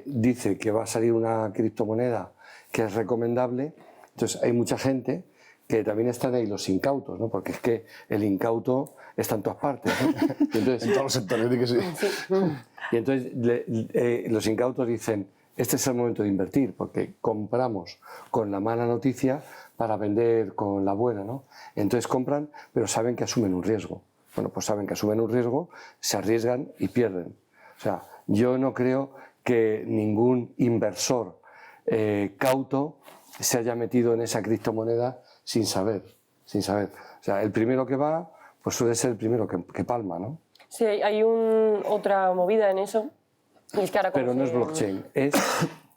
dice que va a salir una criptomoneda que es recomendable. Entonces hay mucha gente que también están ahí los incautos, ¿no? Porque es que el incauto está en todas partes, ¿no? Y entonces, En todos los sectores, di que sí. y entonces los incautos dicen, este es el momento de invertir, porque compramos con la mala noticia para vender con la buena, ¿no? Entonces compran, pero saben que asumen un riesgo. Bueno, pues saben que asumen un riesgo, se arriesgan y pierden. O sea, yo no creo que ningún inversor cauto se haya metido en esa criptomoneda sin saber. O sea, el primero que va, pues suele ser el primero que palma, ¿no? Sí, hay otra movida en eso. Y es que ahora Pero no es blockchain, es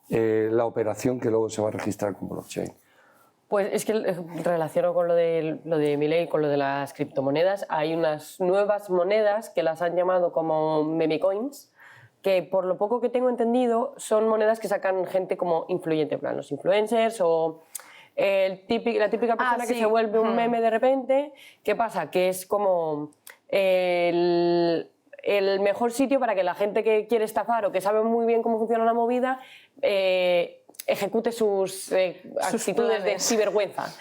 la operación que luego se va a registrar con blockchain. Pues es que relaciono con lo de Milei, con lo de las criptomonedas. Hay unas nuevas monedas que las han llamado como meme coins, que por lo poco que tengo entendido son monedas que sacan gente como influyente, en plan los influencers o la típica persona que se vuelve un meme de repente. ¿Qué pasa? Que es como el mejor sitio para que la gente que quiere estafar o que sabe muy bien cómo funciona la movida ejecute sus actitudes de cibergüenzas.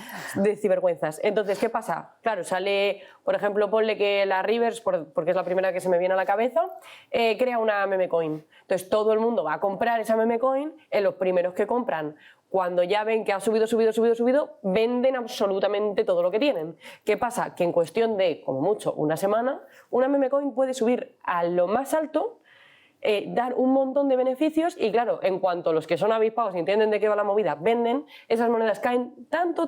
Entonces, ¿qué pasa? Claro, sale, por ejemplo, ponle que la Rivers, porque es la primera que se me viene a la cabeza, crea una meme coin. Entonces, todo el mundo va a comprar esa meme coin. Los primeros que compran, cuando ya ven que ha subido, venden absolutamente todo lo que tienen. ¿Qué pasa? Que en cuestión de, como mucho, una semana, una meme coin puede subir a lo más alto, dar un montón de beneficios y claro, en cuanto los que son avispados y entienden de qué va la movida venden, esas monedas caen tanto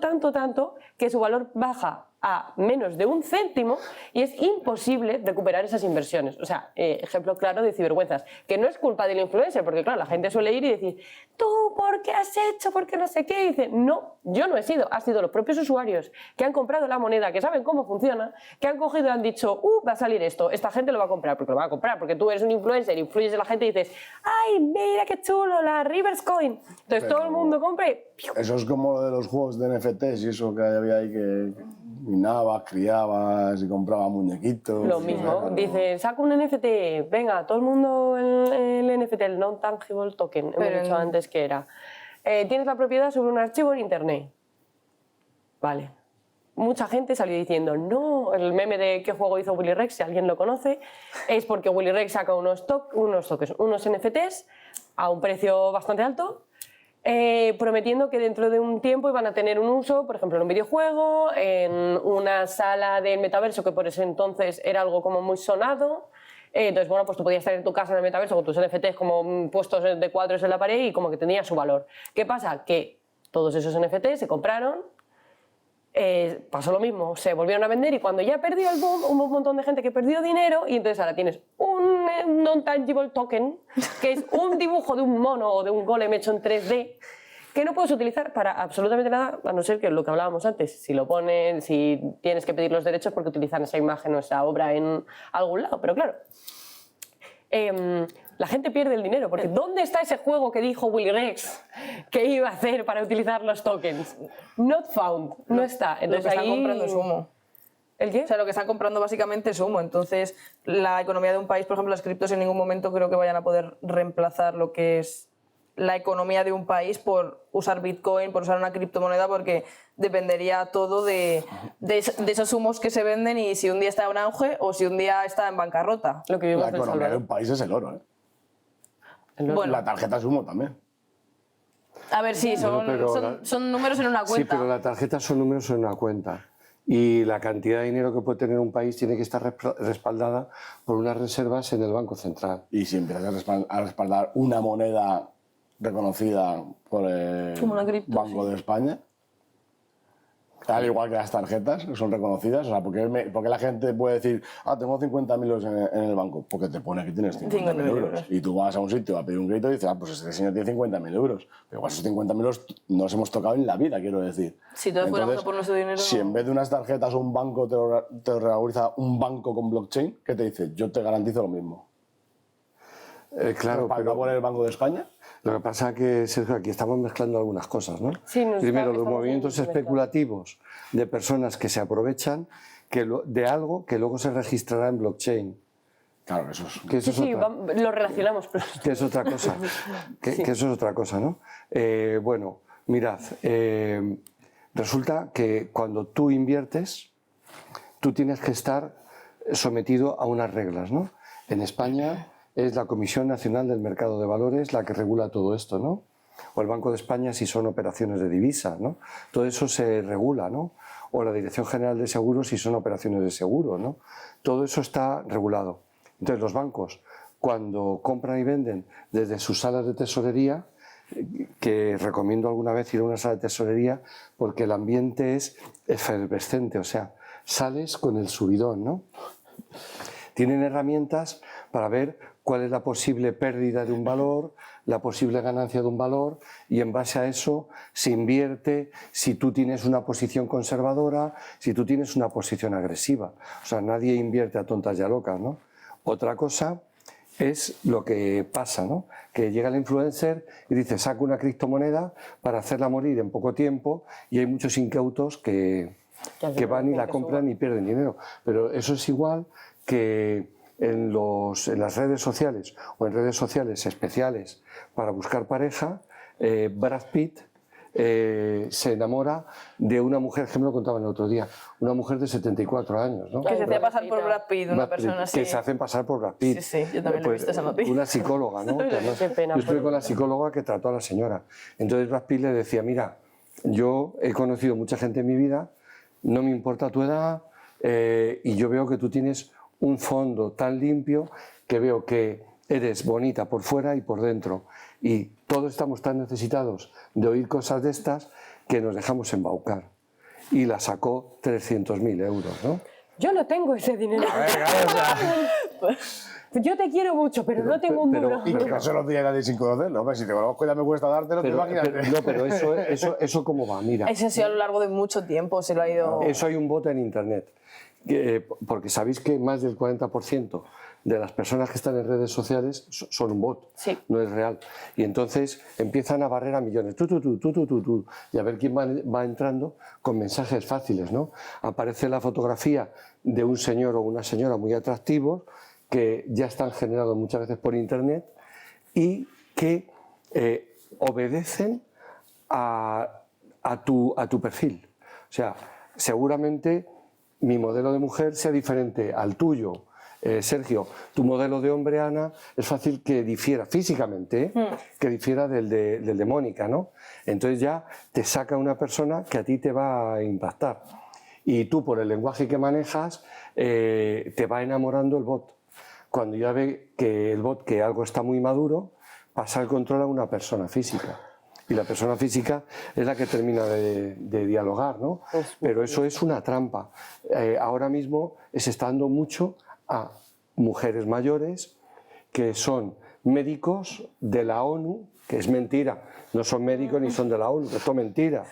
que su valor baja a menos de 1 céntimo y es imposible recuperar esas inversiones. O sea, ejemplo claro de cibervergüenzas, que no es culpa del influencer, porque claro, la gente suele ir y decir, tú, ¿por qué has hecho? ¿Por qué no sé qué? Y dice, no, yo no he sido, han sido los propios usuarios que han comprado la moneda, que saben cómo funciona, que han cogido y han dicho, va a salir esto, esta gente lo va a comprar, porque lo va a comprar, porque tú eres un influencer, influyes en la gente y dices, ay, mira qué chulo, la Rivers Coin. Entonces todo el mundo compra y... Eso es como lo de los juegos de NFTs y eso que había ahí que minabas, criabas y comprabas muñequitos. Lo mismo, dice, saca un NFT, venga, todo el mundo el NFT, el Non-Tangible Token, hemos dicho antes que era. Tienes la propiedad sobre un archivo en internet. Vale. Mucha gente salió diciendo, no, el meme de qué juego hizo Willy Rex, si alguien lo conoce, es porque Willy Rex saca unos NFTs a un precio bastante alto, prometiendo que dentro de un tiempo iban a tener un uso, por ejemplo, en un videojuego, en una sala del metaverso, que por ese entonces era algo como muy sonado. Entonces, bueno, pues tú podías estar en tu casa en el metaverso con tus NFTs como puestos de cuadros en la pared y como que tenía su valor. ¿Qué pasa? Que todos esos NFTs se compraron, pasó lo mismo, se volvieron a vender y cuando ya perdió el boom, hubo un montón de gente que perdió dinero y entonces ahora tienes un non-tangible token, que es un dibujo de un mono o de un golem hecho en 3D, que no puedes utilizar para absolutamente nada, a no ser que lo que hablábamos antes, si tienes que pedir los derechos porque utilizan esa imagen o esa obra en algún lado, pero claro, la gente pierde el dinero, porque ¿dónde está ese juego que dijo Willy Rex que iba a hacer para utilizar los tokens? Not found, no está. Entonces lo que ahí... están comprando es humo. ¿El qué? O sea, lo que están comprando básicamente es humo. Entonces, la economía de un país, por ejemplo, las criptos en ningún momento creo que vayan a poder reemplazar lo que es la economía de un país por usar Bitcoin, por usar una criptomoneda, porque dependería todo de esos humos que se venden y si un día está en auge o si un día está en bancarrota. Lo que La economía de un país es el oro, ¿eh? Bueno, La tarjeta es humo también. a ver, sí, son números en una cuenta. Sí, pero la tarjeta son números en una cuenta. Y la cantidad de dinero que puede tener un país tiene que estar respaldada por unas reservas en el Banco Central. Y si empiezas a respaldar una moneda reconocida por el Banco de España, al igual que las tarjetas, que son reconocidas, o sea, ¿por qué la gente puede decir, tengo 50.000 euros en el banco? Porque te pone que tienes 50.000 euros. Y tú vas a un sitio a pedir un crédito y dices, pues este señor tiene 50.000 euros. Pero igual esos 50.000 euros no los hemos tocado en la vida, quiero decir. Si todos fuéramos a por nuestro dinero... Si en vez de unas tarjetas un banco te lo regulariza un banco con blockchain, ¿qué te dice? Yo te garantizo lo mismo. Claro, pero por el Banco de España. Lo que pasa es que, Sergio, aquí estamos mezclando algunas cosas, ¿no? Sí, primero, los movimientos especulativos de personas que se aprovechan de algo que luego se registrará en blockchain. Claro, eso es... Que eso Sí, es otra, lo relacionamos. Pero... que es otra cosa. Que eso es otra cosa, ¿no? Bueno, mirad, resulta que cuando tú inviertes, tú tienes que estar sometido a unas reglas, ¿no? En España es la Comisión Nacional del Mercado de Valores la que regula todo esto, ¿no? O el Banco de España si son operaciones de divisa, ¿no? Todo eso se regula, ¿no? O la Dirección General de Seguros si son operaciones de seguro, ¿no? Todo eso está regulado. Entonces los bancos, cuando compran y venden desde sus salas de tesorería, que recomiendo alguna vez ir a una sala de tesorería porque el ambiente es efervescente, o sea, sales con el subidón, ¿no? Tienen herramientas para ver cuál es la posible pérdida de un valor, la posible ganancia de un valor, y en base a eso se invierte si tú tienes una posición conservadora, si tú tienes una posición agresiva. O sea, nadie invierte a tontas y a locas, ¿no? Otra cosa es lo que pasa, ¿no? Que llega el influencer y dice, saco una criptomoneda para hacerla morir en poco tiempo, y hay muchos incautos que van y la compran y pierden dinero. Pero eso es igual que en las redes sociales o en redes sociales especiales para buscar pareja, Brad Pitt se enamora de una mujer, que me lo contaban el otro día, una mujer de 74 años, ¿no? Que se hacía pasar por Brad Pitt, una persona así. Que se hacen pasar por Brad Pitt. Sí, yo también he visto esa noticia. Una psicóloga, ¿no? Qué pena, Yo estuve con la psicóloga que trató a la señora. Entonces Brad Pitt le decía, mira, yo he conocido mucha gente en mi vida, no me importa tu edad, y yo veo que tú tienes un fondo tan limpio que veo que eres bonita por fuera y por dentro. Y todos estamos tan necesitados de oír cosas de estas que nos dejamos embaucar. y la sacó 300.000 euros, ¿no? Yo no tengo ese dinero. Yo te quiero mucho, pero no tengo un duro. Y que no se lo diga nadie sin conocerlo. Hombre, si te conozco ya me cuesta dártelo, te imaginas. Pero eso cómo va, mira. Ese ha sido a lo largo de mucho tiempo, se lo ha ido... Eso hay un bot en internet, porque sabéis que más del 40% de las personas que están en redes sociales son un bot, Sí. no es real. Y entonces empiezan a barrer a millones, y a ver quién va entrando con mensajes fáciles, ¿no? Aparece la fotografía de un señor o una señora muy atractivos, que ya están generados muchas veces por internet y que obedecen a tu perfil. O sea, seguramente mi modelo de mujer sea diferente al tuyo. Sergio, tu modelo de hombre, Ana, es fácil que difiera físicamente, que difiera del de Mónica, ¿no? Entonces ya te saca una persona que a ti te va a impactar. Y tú, por el lenguaje que manejas, te va enamorando el bot. Cuando ya ve que el bot, que algo está muy maduro, pasa el control a una persona física. Y la persona física es la que termina de dialogar, ¿no? Pero eso es una trampa. Ahora mismo se está dando mucho a mujeres mayores que son médicos de la ONU, que es mentira, no son médicos ni son de la ONU, esto es mentira,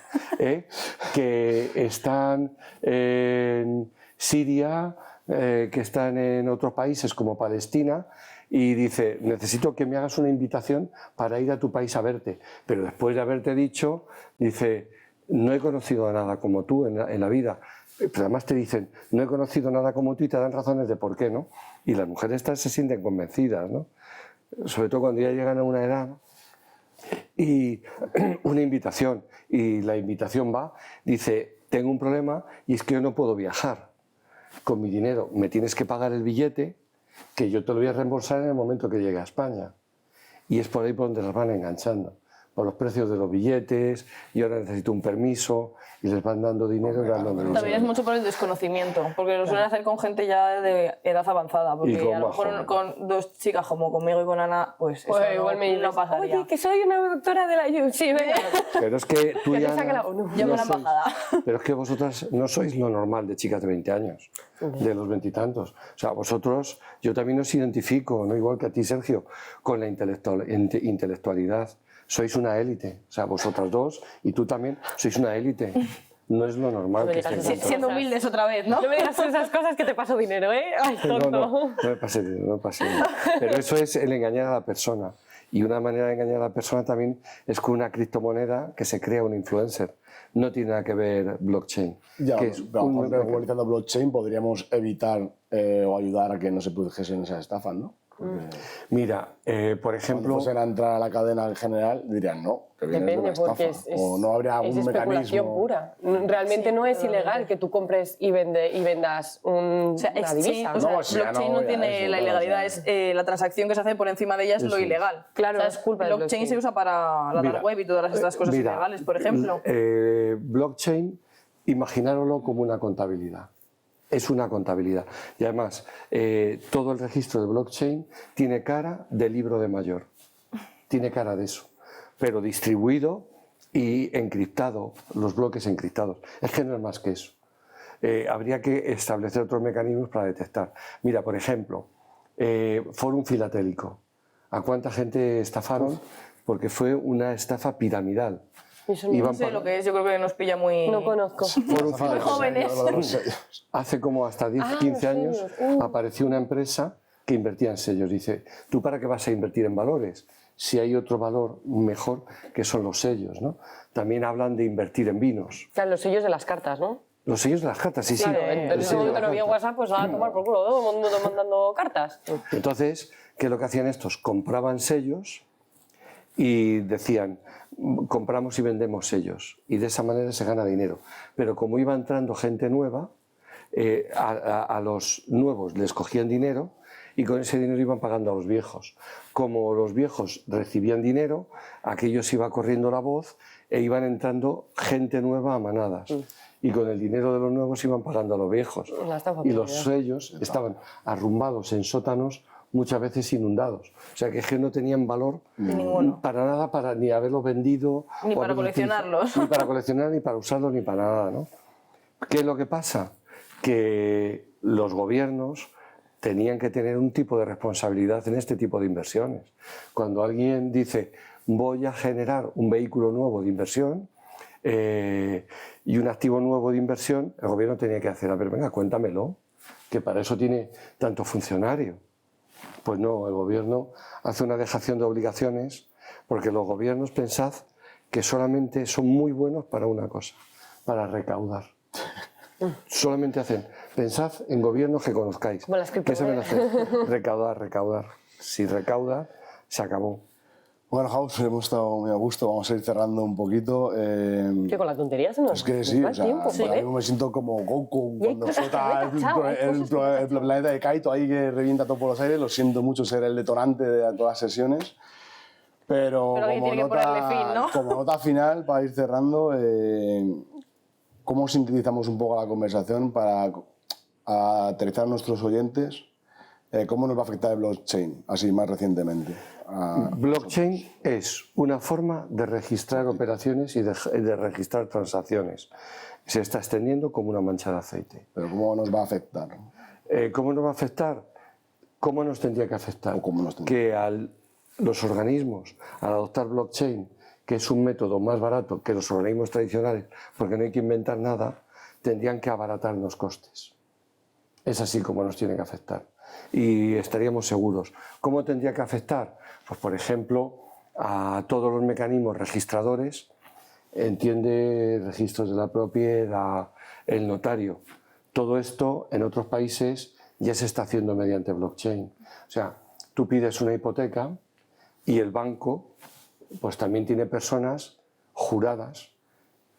que están en Siria, que están en otros países como Palestina, y dice, necesito que me hagas una invitación para ir a tu país a verte. Pero después de haberte dicho, dice, no he conocido a nada como tú en la vida. Pero además te dicen, no he conocido nada como tú, y te dan razones de por qué, ¿no? Y las mujeres estas se sienten convencidas, ¿no? Sobre todo cuando ya llegan a una edad, ¿no? Y una invitación, y la invitación va, dice, tengo un problema y es que yo no puedo viajar con mi dinero, me tienes que pagar el billete, que yo te lo voy a reembolsar en el momento que llegue a España. Y es por ahí por donde las van enganchando, por los precios de los billetes, y ahora necesito un permiso, y les van dando dinero y van dando dinero. También es mucho por el desconocimiento, porque lo suelen hacer con gente ya de edad avanzada, porque a lo mejor con dos chicas como conmigo y con Ana, pues eso igual me no pasaría. Oye, que soy una doctora de la UC, sí, venga. Pero es que tú Que y te saque Ana, la ONU. Llama a la embajada. pero es que vosotras no sois lo normal de chicas de 20 años, de los 20 y tantos. O sea, vosotros, yo también os identifico, no igual que a ti, Sergio, con la intelectualidad. Sois una élite, o sea, vosotras dos y tú también sois una élite. No es lo normal que estéis. Siendo humildes otra vez, ¿no? No me digas esas cosas que te paso dinero, ¿eh? Ay, tonto. No me pase dinero, no me pase dinero. Pero eso es el engañar a la persona. Y una manera de engañar a la persona también es con una criptomoneda que se crea un influencer. No tiene nada que ver blockchain. Ya, que es utilizando blockchain podríamos evitar o ayudar a que no se produjesen esas estafas, ¿no? Mira, por ejemplo... Cuando fuesen a entrar a la cadena en general, dirían no, que viene de una Depende, porque estafa. O no habría es algún especulación mecanismo. pura. Realmente no es ilegal que tú compres y vendas una divisa. O sea, No, si ya blockchain no, no ya tiene eso, la claro, ilegalidad, o es sea. la transacción que se hace por encima de ella es lo ilegal. Claro, O sea, es culpa del blockchain blockchain. se usa para la Mira, dark web y todas estas cosas mira, ilegales, por ejemplo. Blockchain, imaginároslo como una contabilidad. Es una contabilidad. Y además, todo el registro de blockchain tiene cara de libro de mayor. Tiene cara de eso. Pero distribuido y encriptado, los bloques encriptados. Es que no es más que eso. Habría que establecer otros mecanismos para detectar. Mira, por ejemplo, Fórum Filatélico. ¿A cuánta gente estafaron? Porque fue una estafa piramidal. Eso No sé lo que es, yo creo que nos pilla muy... no conozco. Fórum Muy jóvenes. Hace como hasta 10, 15 años apareció una empresa que invertía en sellos. Dice, ¿tú para qué vas a invertir en valores? Si hay otro valor mejor que son los sellos, ¿no? También hablan de invertir en vinos. Claro, los sellos de las cartas, ¿no? Los sellos de las cartas, sí, Claro, sí. en el ese sello de momento la no había carta. WhatsApp, pues a tomar por culo, todo el mundo mandando cartas. Entonces, ¿qué es lo que hacían estos? Compraban sellos y decían, compramos y vendemos sellos. Y de esa manera se gana dinero. Pero como iba entrando gente nueva, a los nuevos les cogían dinero y con ese dinero iban pagando a los viejos. Como los viejos recibían dinero, aquellos iba corriendo la voz e iban entrando gente nueva a manadas. Y con el dinero de los nuevos iban pagando a los viejos. La estafa Y los piramidal. sellos estaban arrumbados en sótanos muchas veces inundados. O sea, que es que no tenían valor para nada, para ni haberlos vendido. Ni o para haberlos coleccionarlos. utilizado, ni para coleccionar, ni para usarlos, ni para nada, ¿no? ¿Qué es lo que pasa? Que los gobiernos tenían que tener un tipo de responsabilidad en este tipo de inversiones. Cuando alguien dice, voy a generar un vehículo nuevo de inversión y un activo nuevo de inversión, el gobierno tenía que hacer, a ver, venga, cuéntamelo, que para eso tiene tantos funcionarios. Pues no, el gobierno hace una dejación de obligaciones, porque los gobiernos, pensad que solamente son muy buenos para una cosa, para recaudar. Solamente hacen, pensad en gobiernos que conozcáis. Como las ¿Qué saben hacer? Recaudar, recaudar. Si recauda, se acabó. Bueno, House, hemos estado muy a gusto, vamos a ir cerrando un poquito. Que con la tontería se nos Es que sí, va o sea, tiempo, ahora mismo me siento como Goku Y hay cuando cosas explota que no he cachado, el planeta de Kaito ahí que revienta todo por los aires. Lo siento mucho ser el detonante de todas las sesiones. Pero alguien como, tiene que ponerle fin, ¿no? como nota final, para ir cerrando, ¿cómo sintetizamos un poco la conversación para aterrizar a nuestros oyentes? ¿Cómo nos va a afectar el blockchain, así más recientemente? Blockchain es una forma de registrar operaciones y de registrar transacciones. Se está extendiendo como una mancha de aceite. ¿Pero cómo nos va a afectar? ¿Cómo nos va a afectar? ¿Cómo nos tendría que afectar? ¿O cómo nos tendría? Que los organismos, al adoptar blockchain, que es un método más barato que los organismos tradicionales, porque no hay que inventar nada, tendrían que abaratar los costes. Es así como nos tiene que afectar. Y estaríamos seguros. ¿Cómo tendría que afectar? Pues, por ejemplo, a todos los mecanismos registradores, entiende registros de la propiedad, el notario. Todo esto en otros países ya se está haciendo mediante blockchain. O sea, tú pides una hipoteca y el banco pues también tiene personas juradas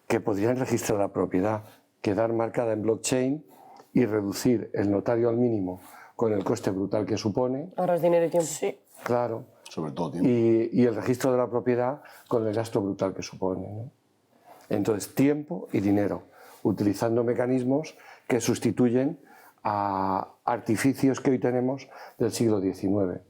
que podrían registrar la propiedad, quedar marcada en blockchain y reducir el notario al mínimo con el coste brutal que supone. Ahorras dinero y tiempo. Sí. Claro. Sobre todo tiempo. Y el registro de la propiedad con el gasto brutal que supone, ¿no? Entonces, tiempo y dinero, utilizando mecanismos que sustituyen a artificios que hoy tenemos del siglo XIX.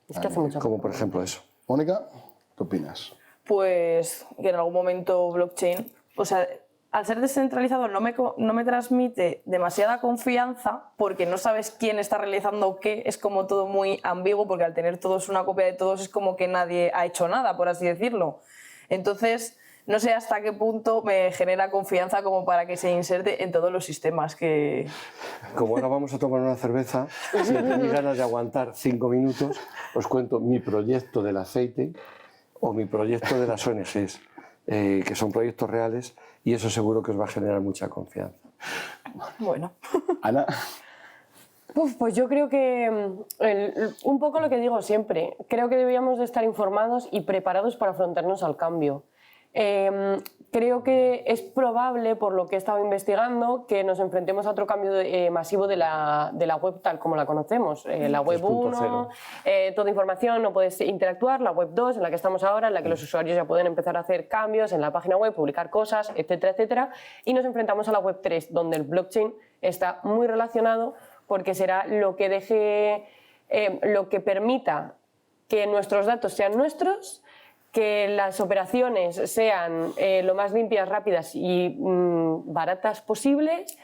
Es que hace mucho. Como por ejemplo eso. Mónica, ¿qué opinas? Pues que en algún momento blockchain, o sea, al ser descentralizado no me transmite demasiada confianza porque no sabes quién está realizando qué, es como todo muy ambiguo porque al tener todos una copia de todos es como que nadie ha hecho nada, por así decirlo. Entonces, no sé hasta qué punto me genera confianza como para que se inserte en todos los sistemas que... Como ahora vamos a tomar una cerveza, si tenéis ganas de aguantar 5 minutos, os cuento mi proyecto del aceite o mi proyecto de las ONGs, que son proyectos reales y eso seguro que os va a generar mucha confianza. Bueno. Ana. Pues yo creo que un poco lo que digo siempre, creo que deberíamos de estar informados y preparados para afrontarnos al cambio. Creo que es probable, por lo que he estado investigando, que nos enfrentemos a otro cambio masivo de la web tal como la conocemos. La web 1, toda información, no puedes interactuar. La web 2, en la que estamos ahora, en la que los usuarios ya pueden empezar a hacer cambios en la página web, publicar cosas, etcétera, etcétera. Y nos enfrentamos a la web 3, donde el blockchain está muy relacionado porque será lo que deje, lo que permita que nuestros datos sean nuestros, que las operaciones sean lo más limpias, rápidas y baratas posibles.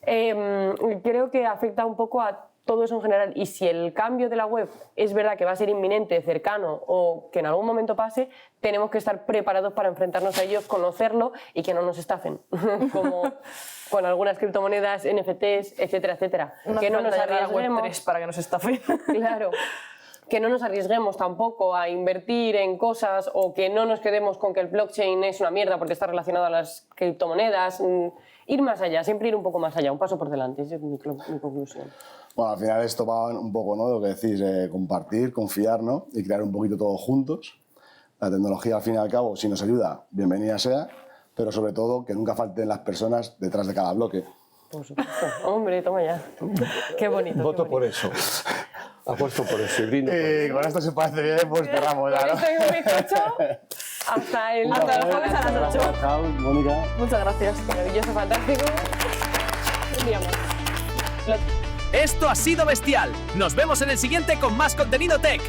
Creo que afecta un poco a todo eso en general. Y si el cambio de la web es verdad que va a ser inminente, cercano o que en algún momento pase, tenemos que estar preparados para enfrentarnos a ellos, conocerlo y que no nos estafen, como con algunas criptomonedas, NFTs, etcétera, etcétera. Que no nos arriesguemos web 3 para que nos estafen. Claro. Que no nos arriesguemos tampoco a invertir en cosas o que no nos quedemos con que el blockchain es una mierda porque está relacionado a las criptomonedas. Ir más allá, siempre ir un poco más allá, un paso por delante, esa es mi conclusión. Bueno, al final esto va un poco, ¿no?, de lo que decís, compartir, confiar, ¿no?, y crear un poquito todos juntos. La tecnología, al fin y al cabo, si nos ayuda, bienvenida sea, pero sobre todo que nunca falten las personas detrás de cada bloque. Por supuesto. Hombre, toma ya. Qué bonito. Voto por eso. Apuesto por eso y brindo por eso. Con esto se parece bien, pues cerramos ya, ¿no? Con esto y un bizcocho, hasta el Hasta el jueves a las 8. Chao, Mónica. Muchas gracias. Maravilloso, fantástico. Un día más. Esto ha sido bestial. Nos vemos en el siguiente con más contenido tech.